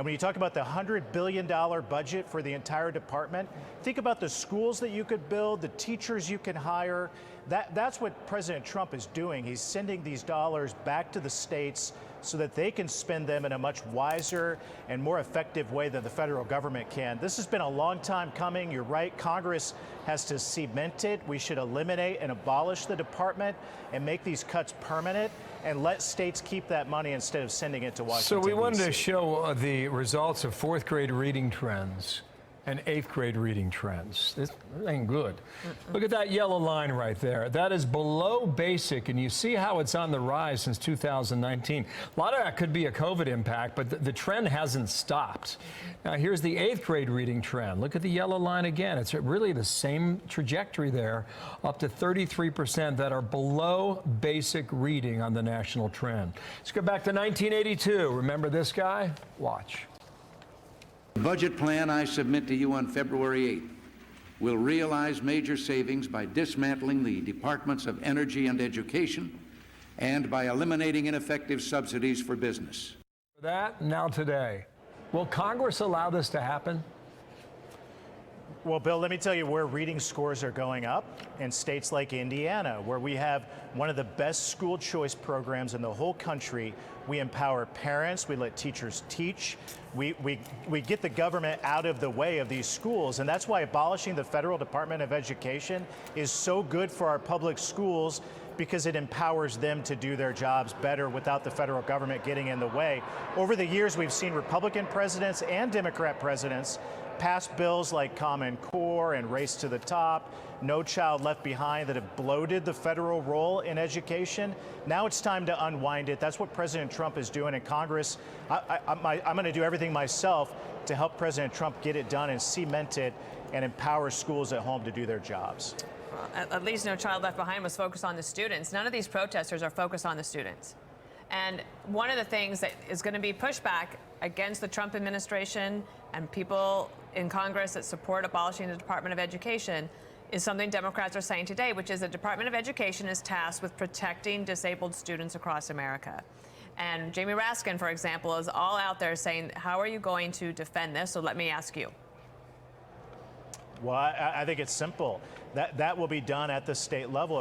And when you talk about the $100 billion budget for the entire department, think about the schools that you could build, the teachers you can hire. That's what President Trump is doing. He's sending these dollars back to the states so that they can spend them in a much wiser and more effective way than the federal government can. This has been a long time coming. You're right. Congress has to cement it. We should eliminate and abolish the department and make these cuts permanent and let states keep that money instead of sending it to Washington, So we wanted DC. to show the results of fourth grade reading trends and eighth grade reading trends. This ain't good. Look at that yellow line right there. That is below basic, and you see how it's on the rise since 2019. A lot of that could be a COVID impact, but the trend hasn't stopped. Now here's the eighth grade reading trend. Look at the yellow line again. It's really the same trajectory there, up to 33% that are below basic reading on the national trend. Let's go back to 1982. Remember this guy? Watch. The budget plan I submit to you on February 8th will realize major savings by dismantling the Departments of Energy and Education and by eliminating ineffective subsidies for business. For that, now today. Will Congress allow this to happen? Well, Bill, let me tell you where reading scores are going up in states like Indiana, where we have one of the best school choice programs in the whole country. We empower parents, we let teachers teach, we get the government out of the way of these schools, and that's why abolishing the Federal Department of Education is so good for our public schools, because it empowers them to do their jobs better without the federal government getting in the way. Over the years, we've seen Republican presidents and Democrat presidents pass bills like Common Core and Race to the Top, No Child Left Behind, that have bloated the federal role in education. Now it's time to unwind it. That's what President Trump is doing in Congress. I'm going to do everything myself to help President Trump get it done and cement it and empower schools at home to do their jobs. Well, at least No Child Left Behind was focused on the students. None of these protesters are focused on the students. And one of the things that is going to be pushback against the Trump administration and people in Congress that support abolishing the Department of Education is something Democrats are saying today, which is the Department of Education is tasked with protecting disabled students across America. And Jamie Raskin, for example, is all out there saying, how are you going to defend this? So let me ask you. Well, I think it's simple. That will be done at the state level.